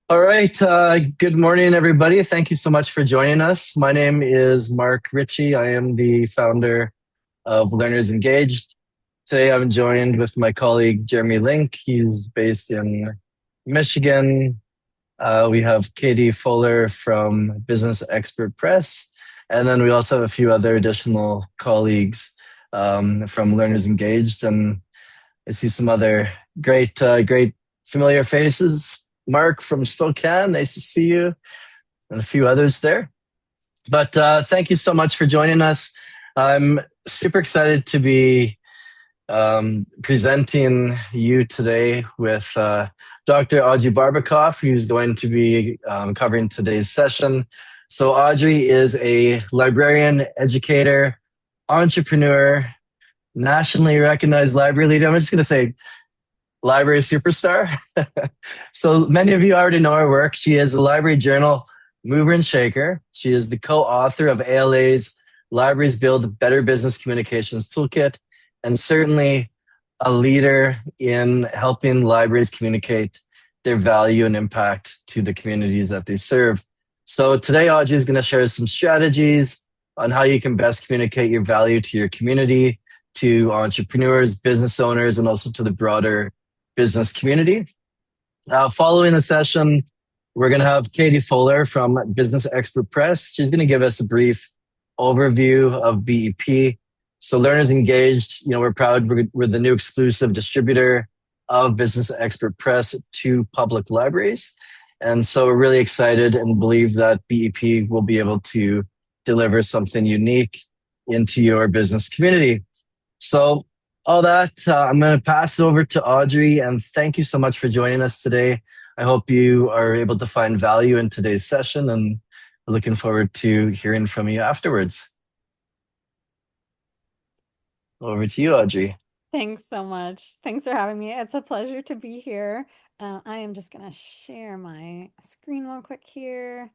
All right. Good morning, everybody. Thank you so much for joining us. My name is Mark Ritchie. I am the founder of Learners Engaged. Today, I'm joined with my colleague, Jeremy Link. He's based in Michigan. We have Katie Fuller from Business Expert Press. And then we also have a few other additional colleagues from Learners Engaged. And I see some other great familiar faces. Mark from Spokane, nice to see you, and a few others there. But thank you so much for joining us. I'm super excited to be presenting you today with Dr. Audrey Barbakoff, who's going to be covering today's session. So, Audrey is a librarian, educator, entrepreneur, nationally recognized library leader. I'm just going to say library superstar. So many of you already know her work. She is a library journal mover and shaker. She is the co-author of ALA's Libraries Build Better Business Communications Toolkit, and certainly a leader in helping libraries communicate their value and impact to the communities that they serve. So today, Audrey is going to share some strategies on how you can best communicate your value to your community, to entrepreneurs, business owners, and also to the broader business community. Following the session, we're going to have Katie Fuller from Business Expert Press. She's going to give us a brief overview of BEP. So, Learners Engaged, we're proud we're the new exclusive distributor of Business Expert Press to public libraries. And so, we're really excited and believe that BEP will be able to deliver something unique into your business community. So, all that, I'm going to pass it over to Audrey, and thank you so much for joining us today. I hope you are able to find value in today's session, and looking forward to hearing from you afterwards. Over to you, Audrey. Thanks so much. Thanks for having me. It's a pleasure to be here. I am just going to share my screen real quick here.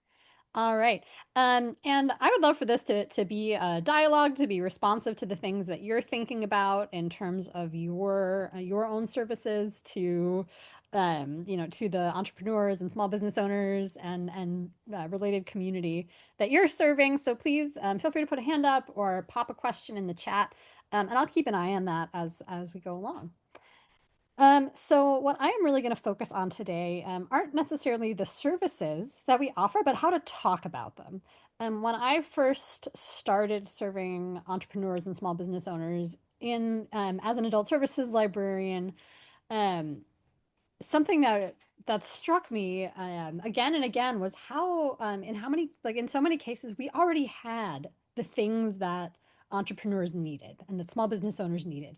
All right. And I would love for this to be a dialogue, to be responsive to the things that you're thinking about in terms of your own services to the entrepreneurs and small business owners and related community that you're serving. So please feel free to put a hand up or pop a question in the chat, and I'll keep an eye on that as we go along. So what I am really going to focus on today aren't necessarily the services that we offer, but how to talk about them. When I first started serving entrepreneurs and small business owners in as an adult services librarian, um, something that struck me again and again was how in how many like in so many cases we already had the things that entrepreneurs needed and that small business owners needed.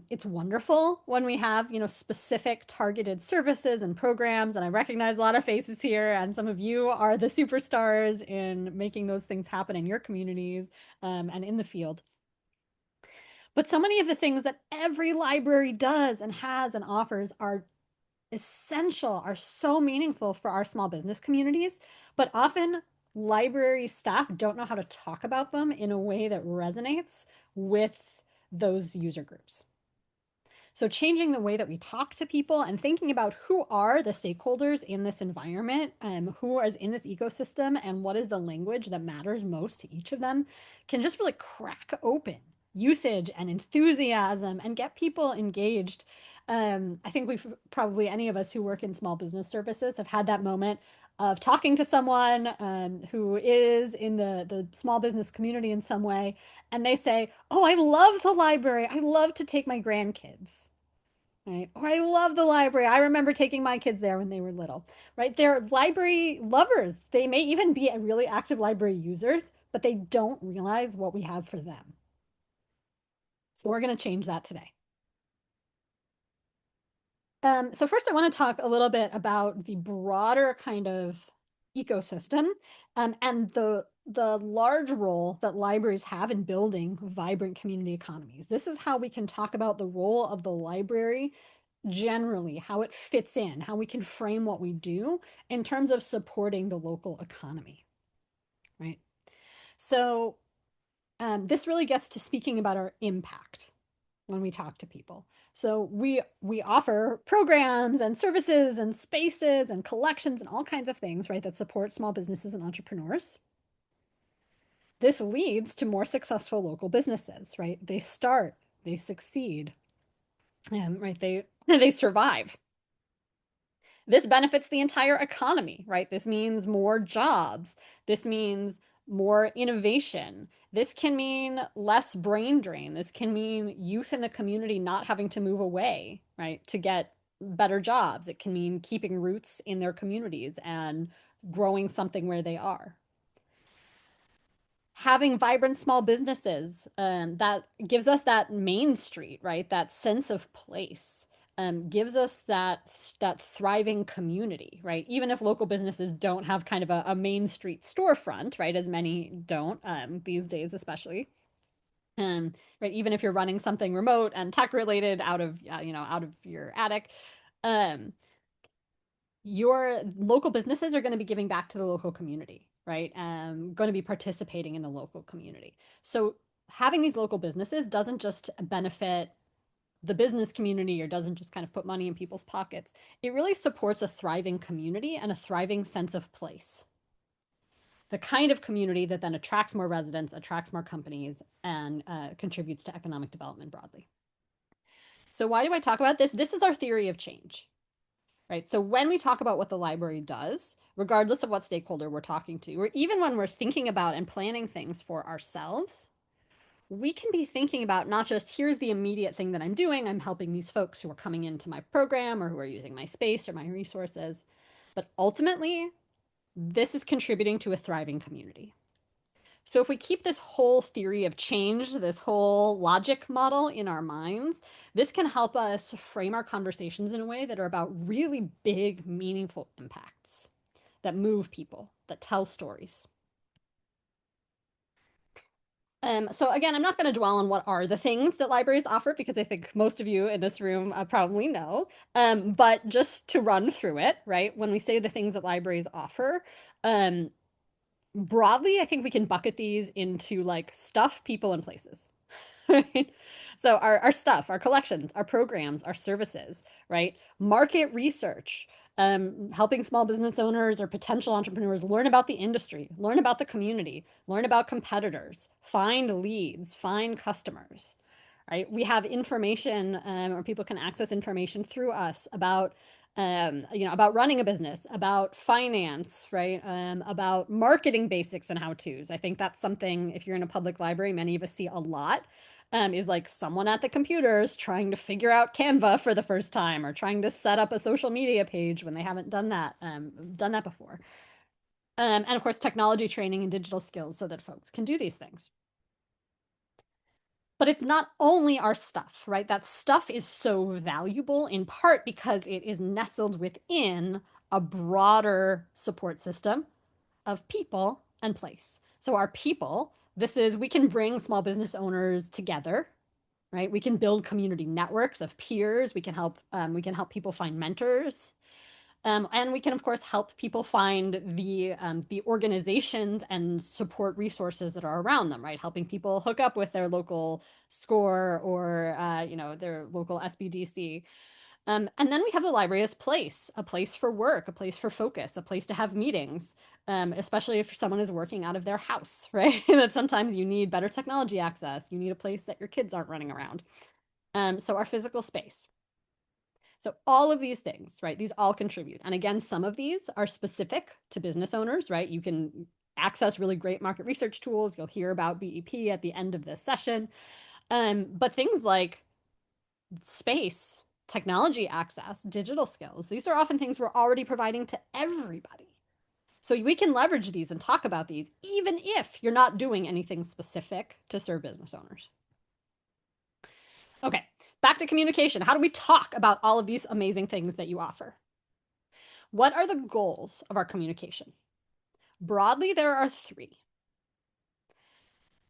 It's wonderful when we have, specific targeted services and programs, and I recognize a lot of faces here, and some of you are the superstars in making those things happen in your communities and in the field. But so many of the things that every library does and has and offers are essential, are so meaningful for our small business communities, but often library staff don't know how to talk about them in a way that resonates with those user groups. So, changing the way that we talk to people and thinking about who are the stakeholders in this environment, who is in this ecosystem, and what is the language that matters most to each of them can just really crack open usage and enthusiasm and get people engaged. I think we've probably, any of us who work in small business services, have had that moment of talking to someone who is in the small business community in some way, and they say, "Oh, I love the library. I love to take my grandkids." Right. Or I love the library. I remember taking my kids there when they were little. Right. They're library lovers. They may even be really active library users, but they don't realize what we have for them. So we're going to change that today. So first, I want to talk a little bit about the broader kind of ecosystem and the large role that libraries have in building vibrant community economies. This is how we can talk about the role of the library generally, how it fits in, how we can frame what we do in terms of supporting the local economy, right? So this really gets to speaking about our impact. when we talk to people. So we offer programs and services and spaces and collections and all kinds of things, right, that support small businesses and entrepreneurs. This leads to more successful local businesses, right? They start, they succeed, right? They survive. This benefits the entire economy, right? This means more jobs. This means more innovation. This can mean less brain drain. This can mean youth in the community not having to move away, right, to get better jobs. It can mean keeping roots in their communities and growing something where they are. Having vibrant small businesses, that gives us that main street, right? That sense of place, gives us that thriving community, right? Even if local businesses don't have kind of a main street storefront, right? As many don't, these days, especially. Right, even if you're running something remote and tech related out of out of your attic, um, your local businesses are going to be giving back to the local community, right? Going to be participating in the local community. So having these local businesses doesn't just benefit the business community or doesn't just kind of put money in people's pockets. It really supports a thriving community and a thriving sense of place. The kind of community that then attracts more residents, attracts more companies, and contributes to economic development broadly. So why do I talk about this? This is our theory of change. Right. So when we talk about what the library does, regardless of what stakeholder we're talking to, or even when we're thinking about and planning things for ourselves, we can be thinking about not just here's the immediate thing that I'm doing, I'm helping these folks who are coming into my program or who are using my space or my resources, but ultimately, this is contributing to a thriving community. So if we keep this whole theory of change, this whole logic model in our minds, this can help us frame our conversations in a way that are about really big, meaningful impacts that move people, that tell stories. So again, I'm not going to dwell on what are the things that libraries offer because I think most of you in this room probably know. But just to run through it, right? When we say the things that libraries offer, um, broadly, I think we can bucket these into like stuff, people, and places. Right? So our stuff, our collections, our programs, our services, right? Market research, helping small business owners or potential entrepreneurs learn about the industry, learn about the community, learn about competitors, find leads, find customers, right? We have information, or people can access information through us about about running a business, about finance, right? About marketing basics and how-tos. I think that's something, if you're in a public library, many of us see a lot, is like someone at the computers trying to figure out Canva for the first time or trying to set up a social media page when they haven't done that before. And of course, technology training and digital skills so that folks can do these things. But it's not only our stuff, right? That stuff is so valuable in part because it is nestled within a broader support system of people and place. So our people, we can bring small business owners together, right? We can build community networks of peers. We can help people find mentors. And we can, of course, help people find the organizations and support resources that are around them, right? Helping people hook up with their local SCORE or their local SBDC. And then we have the library as a place for work, a place for focus, a place to have meetings, especially if someone is working out of their house, right? That sometimes you need better technology access. You need a place that your kids aren't running around. So our physical space. So all of these things, right? These all contribute. And again, some of these are specific to business owners, right? You can access really great market research tools. You'll hear about BEP at the end of this session. But things like space, technology access, digital skills, these are often things we're already providing to everybody. So we can leverage these and talk about these, even if you're not doing anything specific to serve business owners. Okay, back to communication. How do we talk about all of these amazing things that you offer? What are the goals of our communication? Broadly, there are three.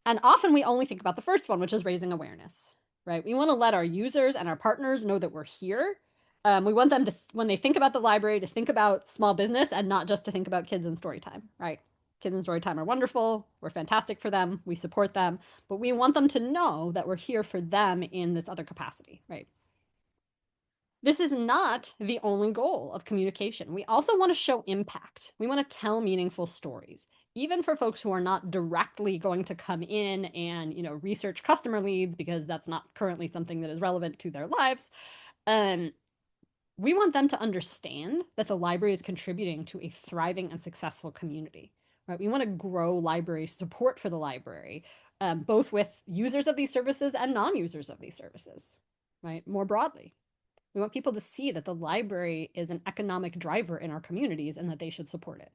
And often we only think about the first one, which is raising awareness, right? We want to let our users and our partners know that we're here. We want them to, when they think about the library, to think about small business and not just to think about kids and story time, right? Kids in Storytime are wonderful. We're fantastic for them. We support them, but we want them to know that we're here for them in this other capacity, right? This is not the only goal of communication. We also want to show impact. We want to tell meaningful stories, even for folks who are not directly going to come in and, research customer leads because that's not currently something that is relevant to their lives. We want them to understand that the library is contributing to a thriving and successful community, right? We want to grow library support for the library, both with users of these services and non-users of these services, right? More broadly. We want people to see that the library is an economic driver in our communities and that they should support it.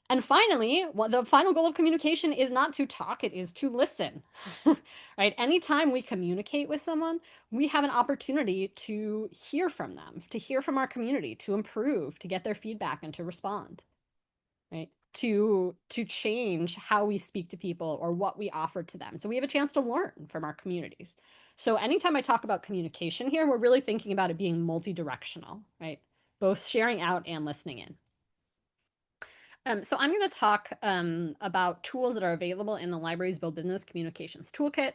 And finally, the final goal of communication is not to talk, it is to listen, right? Anytime we communicate with someone, we have an opportunity to hear from them, to hear from our community, to improve, to get their feedback and to respond, right? To change how we speak to people or what we offer to them. So we have a chance to learn from our communities. So anytime I talk about communication here, we're really thinking about it being multi-directional, right? Both sharing out and listening in. So I'm going to talk about tools that are available in the library's Build Business Communications Toolkit,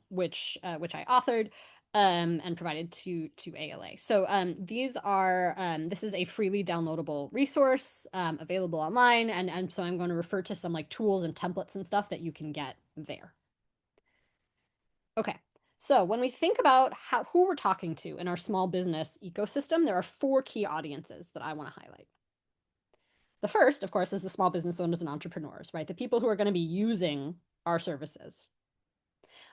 which I authored and provided to ALA. So this is a freely downloadable resource available online, and so I'm going to refer to some like tools and templates and stuff that you can get there. Okay. So when we think about who we're talking to in our small business ecosystem, there are 4 key audiences that I want to highlight. The first, of course, is the small business owners and entrepreneurs, right? The people who are going to be using our services.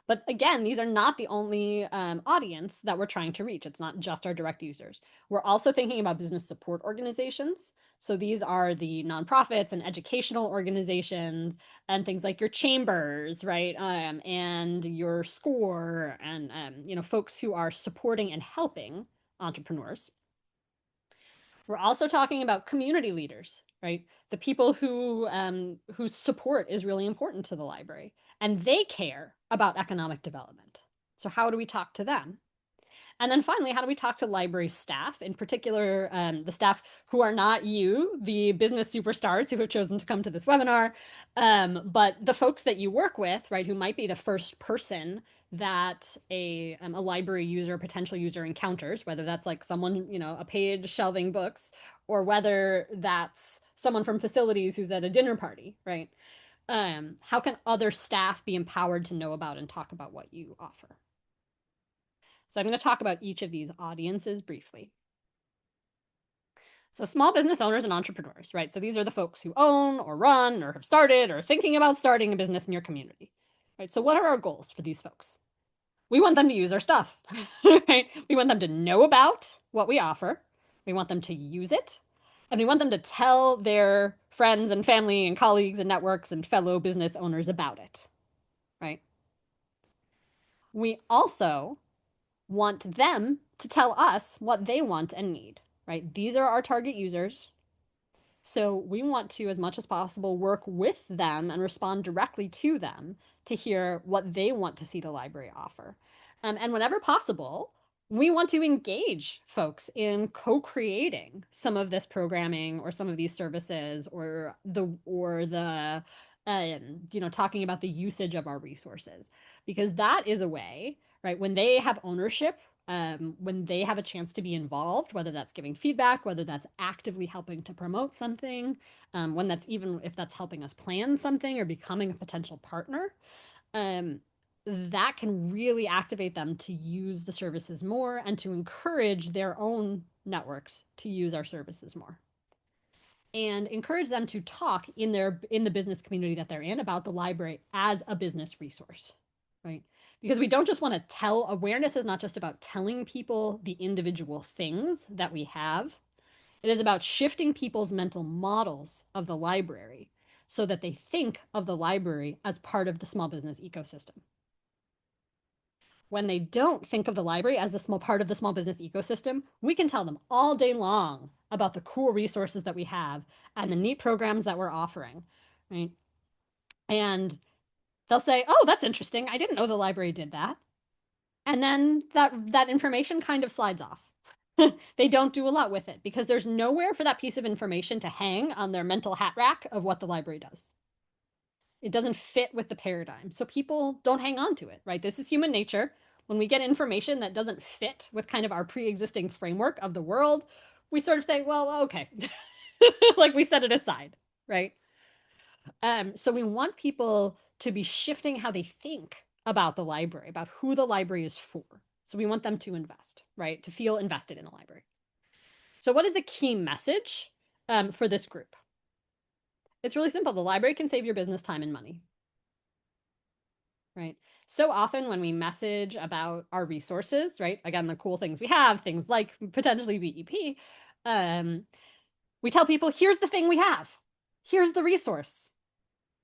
But again, these are not the only audience that we're trying to reach. It's not just our direct users. We're also thinking about business support organizations. So these are the nonprofits and educational organizations and things like your chambers, right? And your SCORE and, folks who are supporting and helping entrepreneurs. We're also talking about community leaders, right? The people whose support is really important to the library, and they care about economic development. So how do we talk to them? And then finally, how do we talk to library staff, in particular, the staff who are not you, the business superstars who have chosen to come to this webinar, but the folks that you work with, right, who might be the first person that a library user, potential user encounters, whether that's like someone, a page shelving books, or whether that's someone from facilities who's at a dinner party, right? How can other staff be empowered to know about and talk about what you offer? So I'm going to talk about each of these audiences briefly. So small business owners and entrepreneurs, right? So these are the folks who own or run or have started or thinking about starting a business in your community, right? So what are our goals for these folks? We want them to use our stuff, right? We want them to know about what we offer. We want them to use it. And we want them to tell their friends and family and colleagues and networks and fellow business owners about it, right? We also want them to tell us what they want and need, right? These are our target users. So we want to, as much as possible, work with them and respond directly to them to hear what they want to see the library offer. And whenever possible, we want to engage folks in co-creating some of this programming or some of these services or the talking about the usage of our resources, because that is a way, right? When they have ownership, when they have a chance to be involved, whether that's giving feedback, whether that's actively helping to promote something, when that's even if that's helping us plan something or becoming a potential partner, that can really activate them to use the services more and to encourage their own networks to use our services more. And encourage them to talk in the business community that they're in about the library as a business resource, right? Because we don't just want to tell, awareness is not just about telling people the individual things that we have. It is about shifting people's mental models of the library so that they think of the library as part of the small business ecosystem. When they don't think of the library as the small part of the small business ecosystem, we can tell them all day long about the cool resources that we have and the neat programs that we're offering, right? And they'll say, "Oh, that's interesting. I didn't know the library did that." And then that information kind of slides off. They don't do a lot with it because there's nowhere for that piece of information to hang on their mental hat rack of what the library does. It doesn't fit with the paradigm. So people don't hang on to it, right? This is human nature. When we get information that doesn't fit with kind of our pre-existing framework of the world, we sort of say, well, okay. Like we set it aside, right? So we want people to be shifting how they think about the library, about who the library is for. So we want them to invest, right? To feel invested in a library. So what is the key message for this group? It's really simple. The library can save your business time and money, right? So often when we message about our resources, right? Again, the cool things we have, things like potentially BEP, we tell people, here's the thing we have. Here's the resource.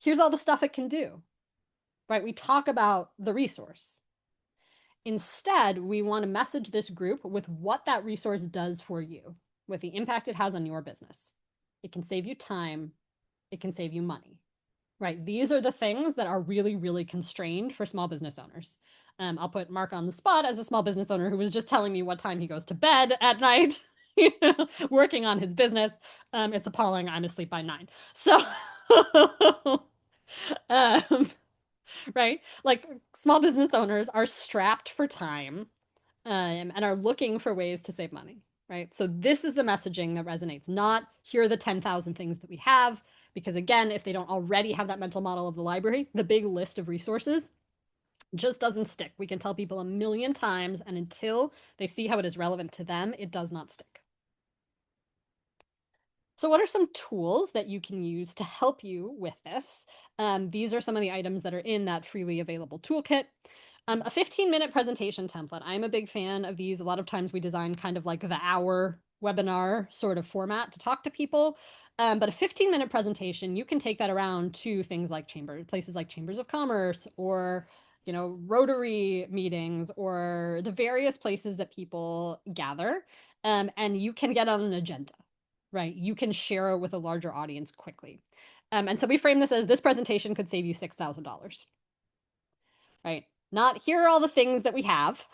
Here's all the stuff it can do, right? We talk about the resource. Instead, we want to message this group with what that resource does for you, with the impact it has on your business. It can save you time. It can save you money, right? These are the things that are really, really constrained for small business owners. I'll put Mark on the spot as a small business owner who was just telling me what time he goes to bed at night, working on his business. It's appalling. I'm asleep by 9. So, um, right? Like small business owners are strapped for time and are looking for ways to save money, right? So this is the messaging that resonates, not here are the 10,000 things that we have. Because again, if they don't already have that mental model of the library, the big list of resources just doesn't stick. We can tell people a million times, and until they see how it is relevant to them, it does not stick. So what are some tools that you can use to help you with this? These are some of the items that are in that freely available toolkit. A 15-minute presentation template. I'm a big fan of these. A lot of times we design kind of like the hour webinar sort of format to talk to people. But a 15-minute presentation, you can take that around to things like places like chambers of commerce or Rotary meetings or the various places that people gather. And you can get on an agenda, right? You can share it with a larger audience quickly. And so we frame this as this presentation could save you $6,000, right? Not here are all the things that we have,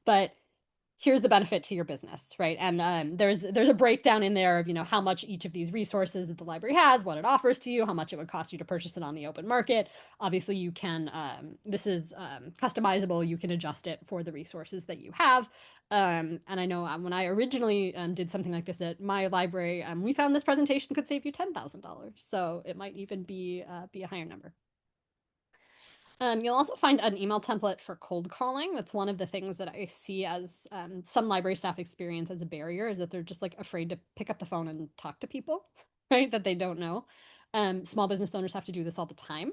but here's the benefit to your business, right? And there's a breakdown in there of how much each of these resources that the library has, what it offers to you, how much it would cost you to purchase it on the open market. Obviously, you can this is customizable. You can adjust it for the resources that you have. And I know when I originally did something like this at my library, we found this presentation could save you $10,000. So it might even be a higher number. You'll also find an email template for cold calling. That's one of the things that I see as some library staff experience as a barrier, is that they're just like afraid to pick up the phone and talk to people, right? That they don't know. Small business owners have to do this all the time.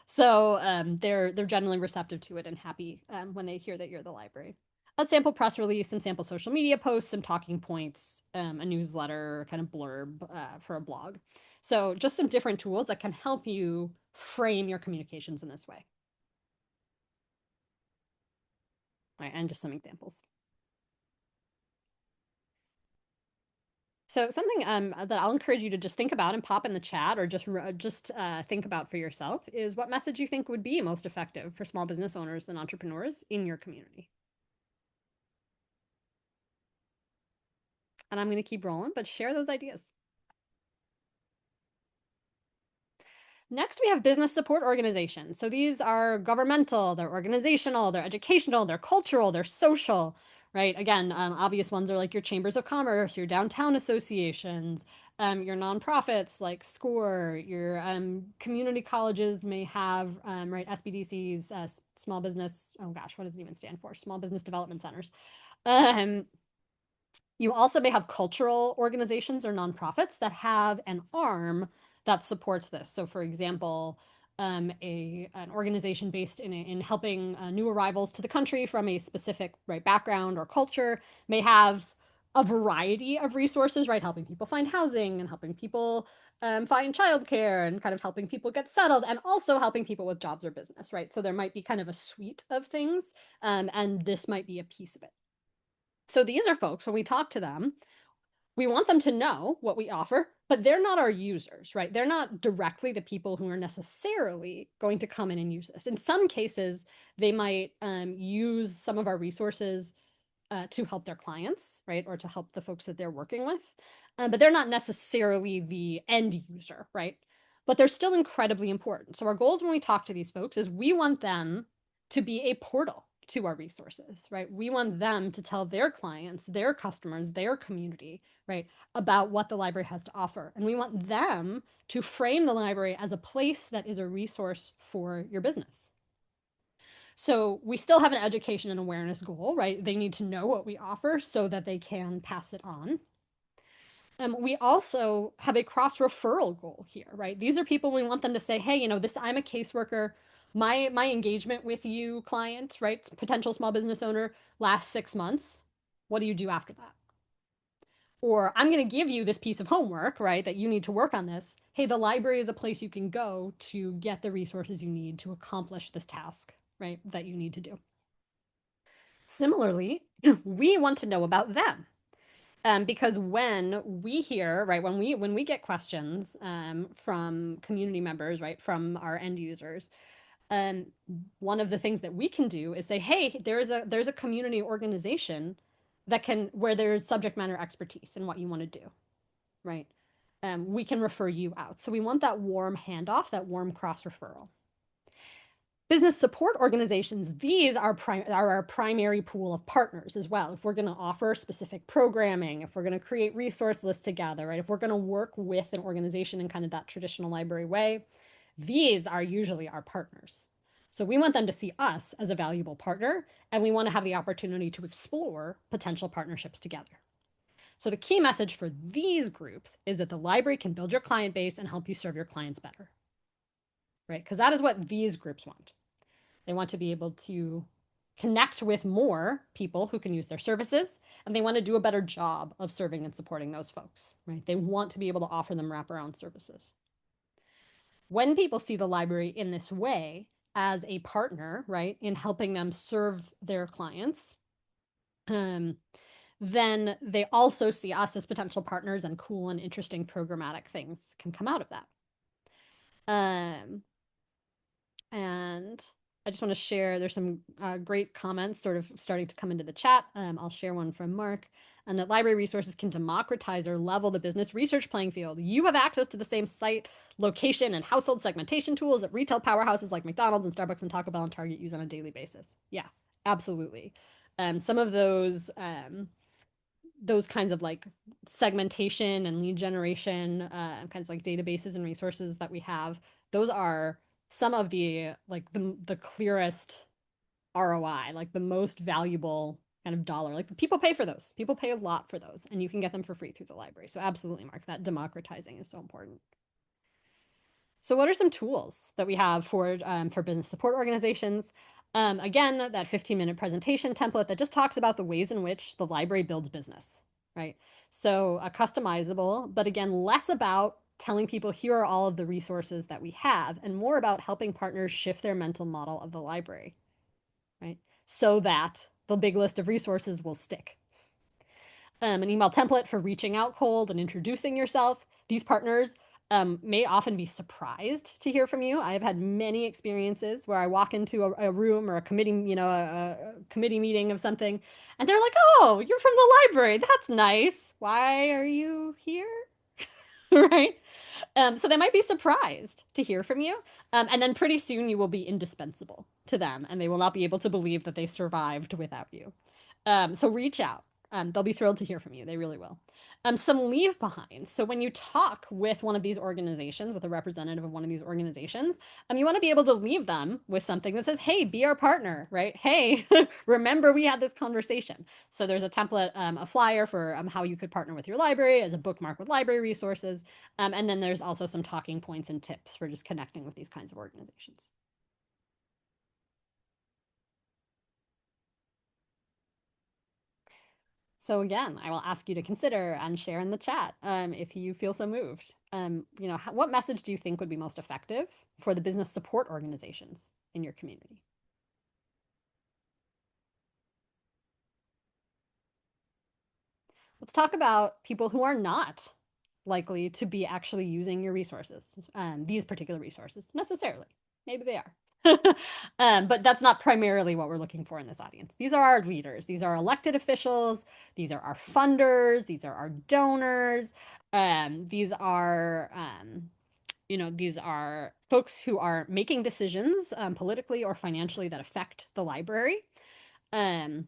So they're generally receptive to it and happy when they hear that you're the library. A sample press release, some sample social media posts, some talking points, a newsletter, kind of blurb for a blog. So just some different tools that can help you frame your communications in this way. Right, and just some examples. So something that I'll encourage you to just think about and pop in the chat, or just think about for yourself, is what message you think would be most effective for small business owners and entrepreneurs in your community. And I'm going to keep rolling, but share those ideas. Next, we have business support organizations. So these are governmental, they're organizational, they're educational, they're cultural, they're social, right? Again, obvious ones are like your chambers of commerce, your downtown associations, your nonprofits like SCORE, your community colleges may have, right, SBDCs, small business, oh gosh, what does it even stand for? Small business development centers. You also may have cultural organizations or nonprofits that have an arm that supports this. So, for example, an organization based in helping new arrivals to the country from a specific background or culture may have a variety of resources, right? Helping people find housing and helping people find childcare and kind of helping people get settled, and also helping people with jobs or business, right? So there might be kind of a suite of things, and this might be a piece of it. So these are folks, when we talk to them, we want them to know what we offer, but they're not our users, right? They're not directly the people who are necessarily going to come in and use this. In some cases, they might use some of our resources to help their clients, right? Or to help the folks that they're working with. But they're not necessarily the end user, right? But they're still incredibly important. So our goals when we talk to these folks is we want them to be a portal to our resources, right? We want them to tell their clients, their customers, their community, right, about what the library has to offer. And we want them to frame the library as a place that is a resource for your business. So we still have an education and awareness goal, right? They need to know what we offer so that they can pass it on. We also have a cross referral goal here, right? These are people we want them to say, hey, I'm a caseworker. My engagement with you, client, right? Potential small business owner lasts 6 months. What do you do after that? Or I'm going to give you this piece of homework, right? That you need to work on this. Hey, the library is a place you can go to get the resources you need to accomplish this task, right? That you need to do. Similarly, we want to know about them. Because when we hear, right, when we get questions from community members, right, from our end users, um, one of the things that we can do is say, hey, there's a community organization that can where there's subject matter expertise in what you want to do, right? We can refer you out. So we want that warm handoff, that warm cross referral. Business support organizations, these are our primary pool of partners as well. If we're going to offer specific programming, if we're going to create resource lists together, right? If we're going to work with an organization in kind of that traditional library way, these are usually our partners. So we want them to see us as a valuable partner, and we want to have the opportunity to explore potential partnerships together. So the key message for these groups is that the library can build your client base and help you serve your clients better, right? Because that is what these groups want. They want to be able to connect with more people who can use their services, and they want to do a better job of serving and supporting those folks, right? They want to be able to offer them wraparound services. When people see the library in this way as a partner, right, in helping them serve their clients, then they also see us as potential partners, and cool and interesting programmatic things can come out of that. And I just want to share, there's some great comments sort of starting to come into the chat. I'll share one from Mark. And that library resources can democratize or level the business research playing field. You have access to the same site, location, and household segmentation tools that retail powerhouses like McDonald's and Starbucks and Taco Bell and Target use on a daily basis. Yeah, absolutely. Some of those kinds of like segmentation and lead generation, kinds of like databases and resources that we have, those are some of the like the clearest ROI, like the most valuable kind of dollar. Like people pay for those. People pay a lot for those, and you can get them for free through the library. So absolutely, Mark, that democratizing is so important. So what are some tools that we have for business support organizations? Again, that 15-minute presentation template that just talks about the ways in which the library builds business, right? So customizable, but again, less about telling people here are all of the resources that we have, and more about helping partners shift their mental model of the library, right? So that the big list of resources will stick. An email template for reaching out cold and introducing yourself. These partners may often be surprised to hear from you. I have had many experiences where I walk into a room or a committee, a committee meeting of something, and they're like, "Oh, you're from the library. That's nice. Why are you here?" Right? So they might be surprised to hear from you. And then pretty soon you will be indispensable to them, and they will not be able to believe that they survived without you. So reach out. They'll be thrilled to hear from you. They really will. Some leave behind. So when you talk with one of these organizations, with a representative of one of these organizations, you want to be able to leave them with something that says, hey, be our partner, right? Hey, remember we had this conversation. So there's a template, a flyer for how you could partner with your library as a bookmark with library resources. And then there's also some talking points and tips for just connecting with these kinds of organizations. So again, I will ask you to consider and share in the chat if you feel so moved. What message do you think would be most effective for the business support organizations in your community? Let's talk about people who are not likely to be actually using your resources, these particular resources necessarily. Maybe they are. But that's not primarily what we're looking for in this audience. These are our leaders. These are elected officials. These are our funders. These are our donors. These are these are folks who are making decisions politically or financially that affect the library, um,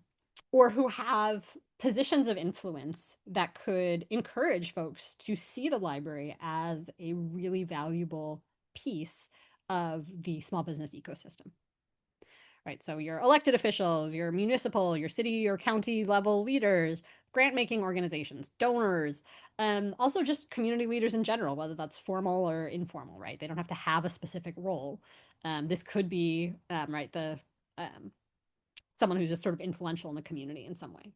or who have positions of influence that could encourage folks to see the library as a really valuable piece of the small business ecosystem. Right, so your elected officials, your municipal, your city or county level leaders, grant making organizations, donors, also just community leaders in general, whether that's formal or informal, right? They don't have to have a specific role. This could be, right, someone who's just sort of influential in the community in some way.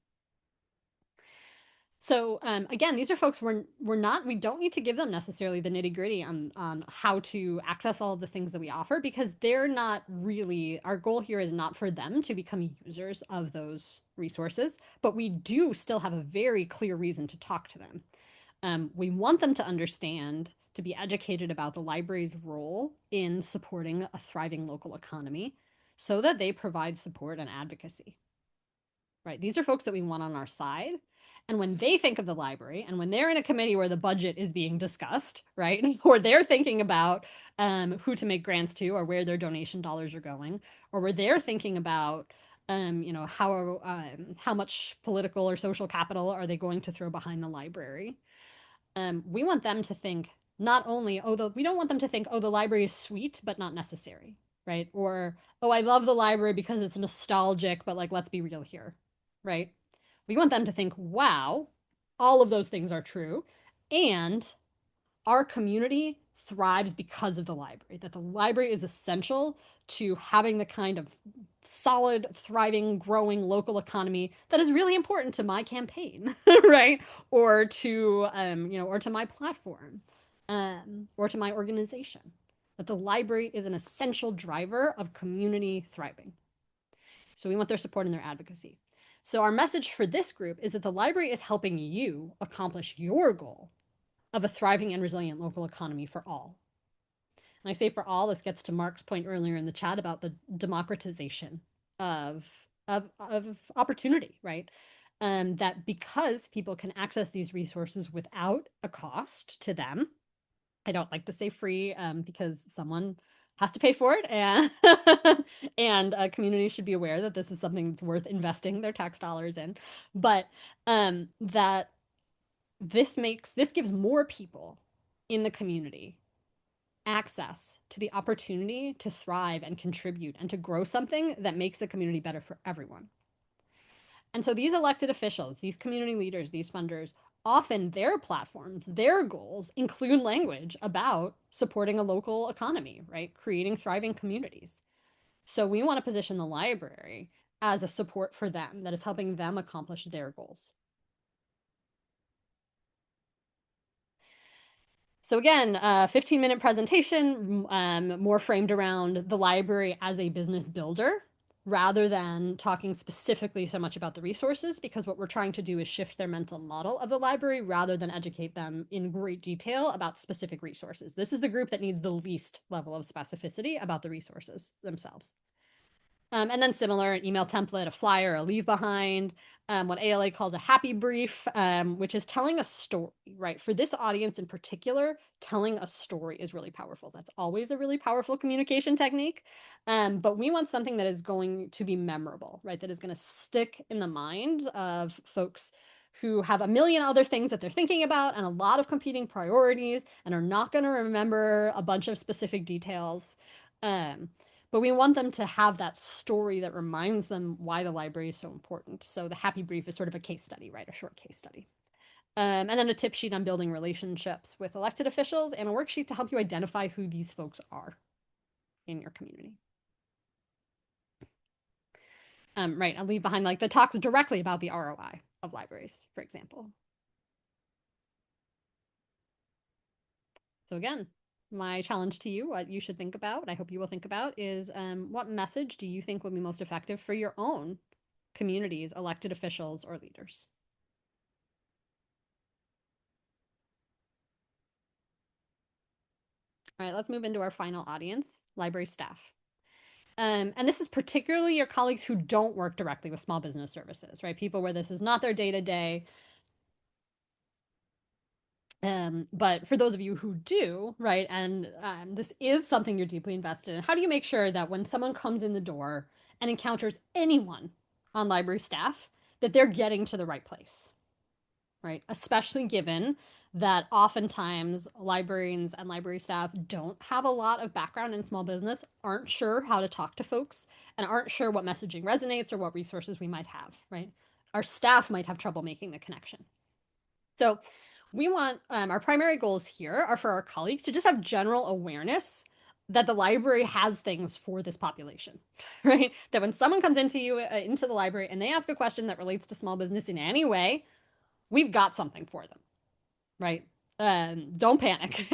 So again, these are folks we don't need to give them necessarily the nitty gritty on how to access all of the things that we offer, because they're not really, our goal here is not for them to become users of those resources, but we do still have a very clear reason to talk to them. We want them to understand, to be educated about the library's role in supporting a thriving local economy so that they provide support and advocacy. Right? These are folks that we want on our side. And when they think of the library, and when they're in a committee where the budget is being discussed, right, or they're thinking about who to make grants to, or where their donation dollars are going, or where they're thinking about, how much political or social capital are they going to throw behind the library, we want them to think not only, we don't want them to think, oh, the library is sweet but not necessary, right? Or, oh, I love the library because it's nostalgic, but like, let's be real here, right? We want them to think, wow, all of those things are true. And our community thrives because of the library, that the library is essential to having the kind of solid, thriving, growing local economy that is really important to my campaign, right? Or to, or to my platform, or to my organization. That the library is an essential driver of community thriving. So we want their support and their advocacy. So our message for this group is that the library is helping you accomplish your goal of a thriving and resilient local economy for all. And I say for all, this gets to Mark's point earlier in the chat about the democratization of opportunity, right? That because people can access these resources without a cost to them, I don't like to say free because someone has to pay for it, and and communities should be aware that this is something that's worth investing their tax dollars in. But that this gives more people in the community access to the opportunity to thrive and contribute and to grow something that makes the community better for everyone. And so these elected officials, these community leaders, these funders, often their platforms, their goals include language about supporting a local economy, right? Creating thriving communities. So we want to position the library as a support for them that is helping them accomplish their goals. So again, 15-minute presentation, more framed around the library as a business builder rather than talking specifically so much about the resources, because what we're trying to do is shift their mental model of the library rather than educate them in great detail about specific resources. This is the group that needs the least level of specificity about the resources themselves. And then similar, an email template, a flyer, a leave behind, what ALA calls a happy brief, which is telling a story, right? For this audience in particular, telling a story is really powerful. That's always a really powerful communication technique. But we want something that is going to be memorable, right? That is going to stick in the mind of folks who have a million other things that they're thinking about and a lot of competing priorities and are not going to remember a bunch of specific details. But we want them to have that story that reminds them why the library is so important. So the happy brief is sort of a case study, right? A short case study. And then a tip sheet on building relationships with elected officials and a worksheet to help you identify who these folks are in your community. Right, I'll leave behind like the talks directly about the ROI of libraries, for example. So again, my challenge to you, what you should think about, I hope you will think about, is what message do you think would be most effective for your own communities, elected officials, or leaders? All right, let's move into our final audience, library staff. And this is particularly your colleagues who don't work directly with small business services, right? People where this is not their day to day. But for those of you who do, right, and this is something you're deeply invested in, how do you make sure that when someone comes in the door and encounters anyone on library staff, that they're getting to the right place, right? Especially given that oftentimes librarians and library staff don't have a lot of background in small business, aren't sure how to talk to folks, and aren't sure what messaging resonates or what resources we might have, right? Our staff might have trouble making the connection. So we want our primary goals here are for our colleagues to just have general awareness that the library has things for this population, right? That when someone comes into you into the library and they ask a question that relates to small business in any way, we've got something for them, right? Don't panic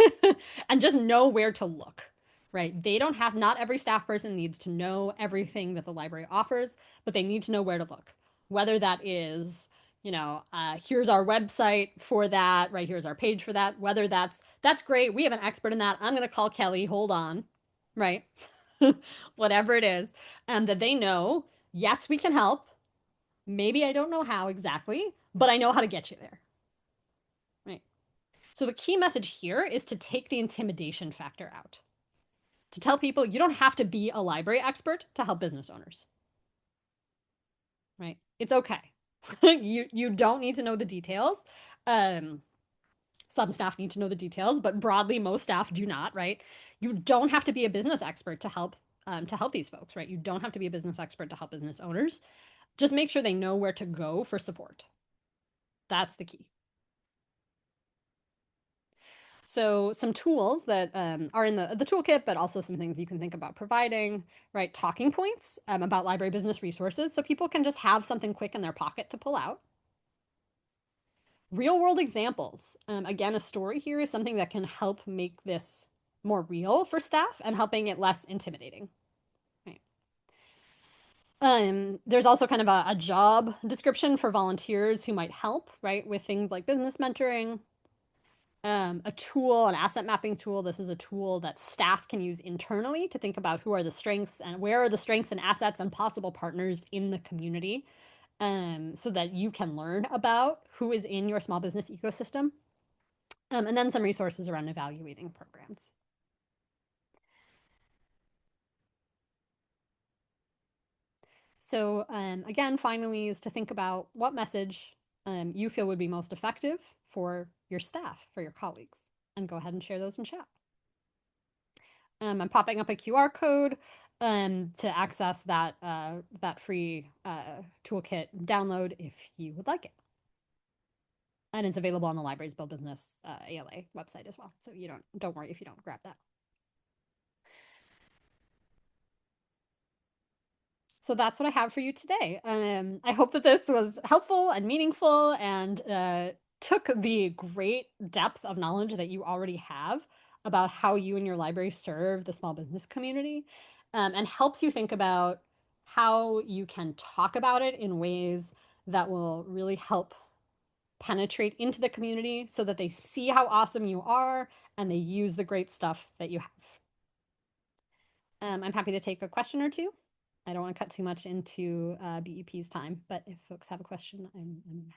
and just know where to look, right? They don't have, not every staff person needs to know everything that the library offers, but they need to know where to look. Whether that is, here's our website for that, right? Here's our page for that. Whether that's great. We have an expert in that. I'm going to call Kelly. Hold on, right? Whatever it is, that they know, yes, we can help. Maybe I don't know how exactly, but I know how to get you there. Right. So the key message here is to take the intimidation factor out. To tell people you don't have to be a library expert to help business owners. Right? It's okay. You don't need to know the details. Um, some staff need to know the details, but broadly most staff do not, right? You don't have to be a business expert to help these folks, right? You don't have to be a business expert to help business owners. Just make sure they know where to go for support. That's the key. So some tools that are in the toolkit, but also some things you can think about providing, right? Talking points about library business resources so people can just have something quick in their pocket to pull out. Real world examples. Again, a story here is something that can help make this more real for staff and helping it less intimidating. Right. There's also kind of a job description for volunteers who might help, right, with things like business mentoring, a tool, an asset mapping tool. This is a tool that staff can use internally to think about who are the strengths and where are the strengths and assets and possible partners in the community, so that you can learn about who is in your small business ecosystem. And then some resources around evaluating programs. So again, finally, is to think about what message you feel would be most effective for your staff, for your colleagues, and go ahead and share those in chat. I'm popping up a QR code to access that free toolkit download if you would like it. And it's available on the Libraries Build Business ALA website as well. So don't worry if you don't grab that. So that's what I have for you today. I hope that this was helpful and meaningful and took the great depth of knowledge that you already have about how you and your library serve the small business community, and helps you think about how you can talk about it in ways that will really help penetrate into the community so that they see how awesome you are and they use the great stuff that you have. I'm happy to take a question or two. I don't want to cut too much into BEP's time, but if folks have a question, I'm happy.